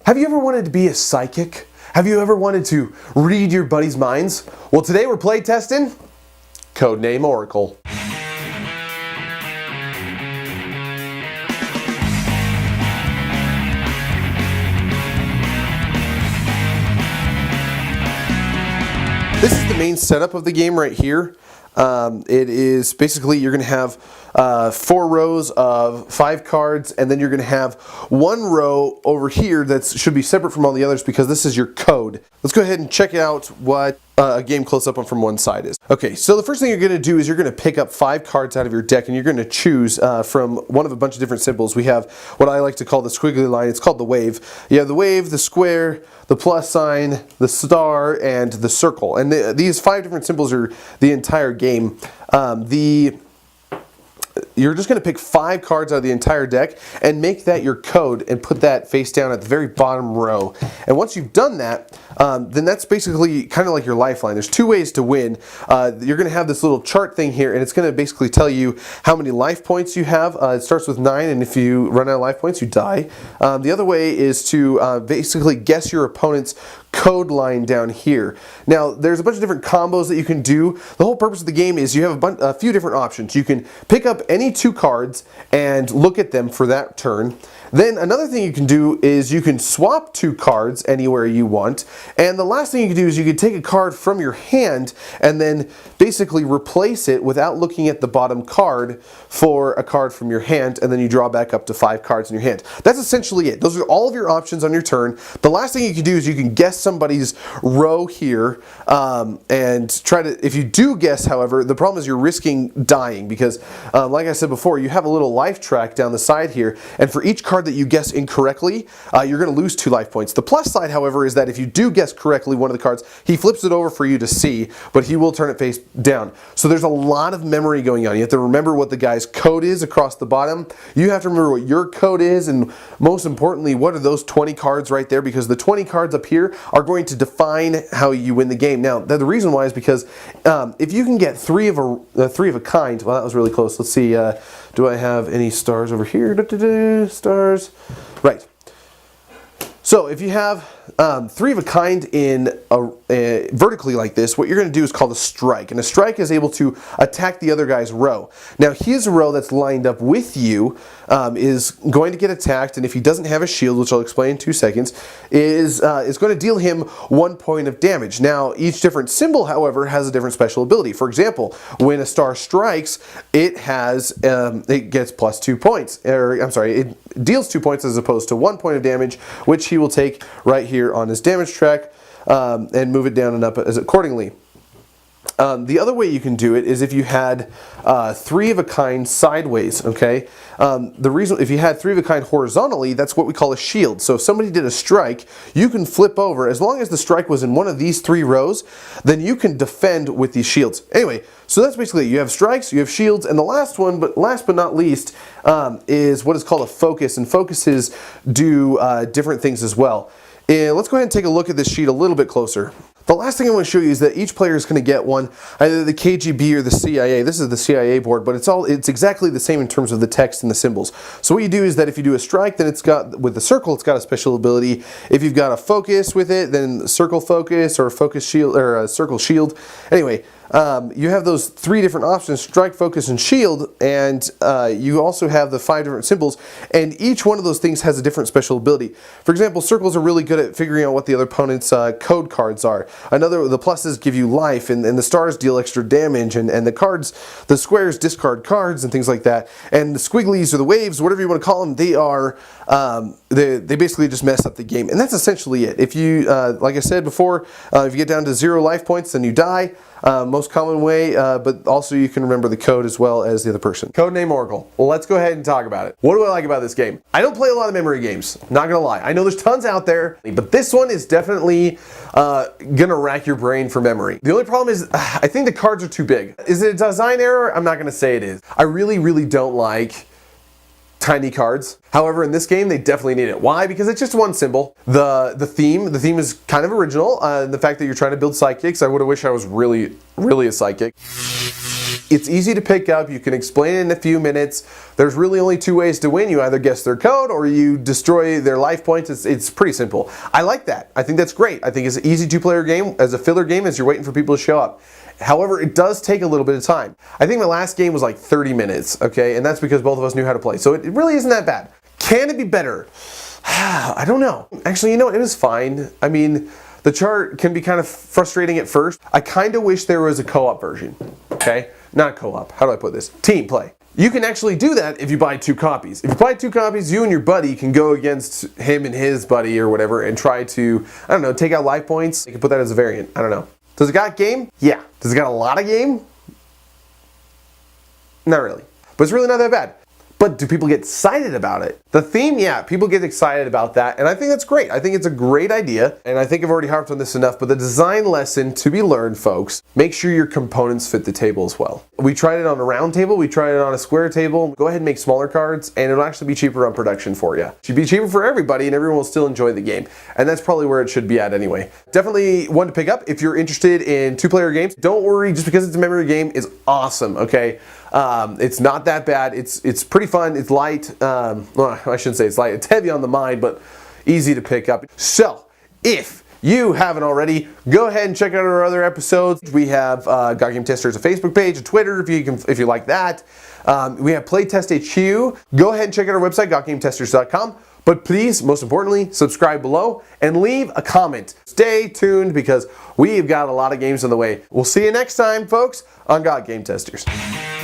Have you ever wanted to be a psychic? Have you ever wanted to read your buddies' minds? Well, today we're play testing Codename Oracle. This is the main setup of the game right here. It is basically you're going to have 4 rows of 5 cards, and then you're going to have 1 row over here that should be separate from all the others because this is your code. Let's go ahead and check out what a game close-up on from one side is. Okay, so the first thing you're going to do is you're going to pick up 5 cards out of your deck, and you're going to choose from one of a bunch of different symbols. We have what I like to call the squiggly line. It's called the wave. You have the wave, the square, the plus sign, the star, and the circle. And these 5 different symbols are the entire game. You're just going to pick 5 cards out of the entire deck and make that your code and put that face down at the very bottom row. And once you've done that, then that's basically kind of like your lifeline. There's 2 ways to win. You're going to have this little chart thing here, and it's going to basically tell you how many life points you have. It starts with 9, and if you run out of life points, you die. The other way is to basically guess your opponent's code line down here. Now, there's a bunch of different combos that you can do. The whole purpose of the game is you have a few different options. You can pick up any 2 cards and look at them for that turn. Then another thing you can do is you can swap 2 cards anywhere you want. And the last thing you can do is you can take a card from your hand and then basically replace it without looking at the bottom card for a card from your hand, and then you draw back up to 5 cards in your hand. That's essentially it. Those are all of your options on your turn. The last thing you can do is you can guess somebody's row here and try to, if you do guess, however, the problem is you're risking dying because like I said before, you have a little life track down the side here, and for each card that you guess incorrectly, you're going to lose 2 life points. The plus side, however, is that if you do guess correctly one of the cards, he flips it over for you to see, but he will turn it face down. So there's a lot of memory going on. You have to remember what the guy's code is across the bottom. You have to remember what your code is, and most importantly, what are those 20 cards right there, because the 20 cards up here are going to define how you win the game. Now, the reason why is because if you can get 3 of a kind, well, that was really close. Let's see, do I have any stars over here? Stars. Right. So if you have 3 of a kind in vertically like this, what you're going to do is called a strike. And a strike is able to attack the other guy's row. Now his row that's lined up with you is going to get attacked, and if he doesn't have a shield, which I'll explain in 2 seconds, is going to deal him 1 point of damage. Now each different symbol, however, has a different special ability. For example, when a star strikes, it gets plus 2 points. It deals 2 points as opposed to 1 point of damage, which he will take right here on his damage track and move it down and up as accordingly. The other way you can do it is if you had 3 of a kind sideways, okay? The reason, if you had 3 of a kind horizontally, that's what we call a shield. So if somebody did a strike, you can flip over. As long as the strike was in one of these 3 rows, then you can defend with these shields. Anyway, so that's basically it. You have strikes, you have shields, and the last one, but last but not least, is what is called a focus. And focuses do different things as well. Let's go ahead and take a look at this sheet a little bit closer. The last thing I want to show you is that each player is going to get one, either the KGB or the CIA. This is the CIA board, but it's exactly the same in terms of the text and the symbols. So what you do is that if you do a strike, then it's got, with the circle, it's got a special ability. If you've got a focus with it, then circle focus or focus shield or a circle shield. Anyway, you have those 3 different options: strike, focus, and shield, and you also have the 5 different symbols, and each one of those things has a different special ability. For example, circles are really good at figuring out what the other opponent's code cards are. The pluses give you life, and the stars deal extra damage, and the squares discard cards and things like that. And the squigglies or the waves, whatever you want to call them, they basically just mess up the game, and that's essentially it. If you, like I said before, if you get down to 0 life points, then you die. Most common way, but also you can remember the code as well as the other person. Codename Oracle. Well, let's go ahead and talk about it. What do I like about this game? I don't play a lot of memory games, not gonna lie. I know there's tons out there, but this one is definitely gonna rack your brain for memory. The only problem is, I think the cards are too big. Is it a design error? I'm not gonna say it is. I really don't like tiny cards. However, in this game, they definitely need it. Why? Because it's just 1 symbol. The theme is kind of original. The fact that you're trying to build psychics, I would have wished I was really a psychic. It's easy to pick up. You can explain it in a few minutes. There's really only two ways to win. You either guess their code or you destroy their life points. It's pretty simple. I like that. I think that's great. I think it's an easy two-player game, as a filler game, as you're waiting for people to show up. However, it does take a little bit of time. I think my last game was like 30 minutes, okay? And that's because both of us knew how to play. So it really isn't that bad. Can it be better? I don't know. Actually, you know what? It was fine. I mean, the chart can be kind of frustrating at first. I kind of wish there was a co-op version, okay? Not co-op. How do I put this? Team play. You can actually do that if you buy 2 copies. If you buy 2 copies, you and your buddy can go against him and his buddy or whatever and try to, I don't know, take out life points. You can put that as a variant. I don't know. Does it got game? Yeah. Does it got a lot of game? Not really. But it's really not that bad. But do people get excited about it? The theme, yeah, people get excited about that, and I think that's great. I think it's a great idea, and I think I've already harped on this enough, but the design lesson to be learned, folks, make sure your components fit the table as well. We tried it on a round table, we tried it on a square table. Go ahead and make smaller cards, and it'll actually be cheaper on production for you. It should be cheaper for everybody, and everyone will still enjoy the game. And that's probably where it should be at anyway. Definitely one to pick up if you're interested in 2-player games. Don't worry, just because it's a memory game is awesome, okay? It's not that bad. It's pretty fun. It's light. Well, I shouldn't say it's light. It's heavy on the mind, but easy to pick up. So, if you haven't already, go ahead and check out our other episodes. We have GotGameTesters, a Facebook page, a Twitter if you like that. We have Playtest HQ. Go ahead and check out our website, GotGameTesters.com. But please, most importantly, subscribe below and leave a comment. Stay tuned because we've got a lot of games on the way. We'll see you next time, folks, on GotGameTesters.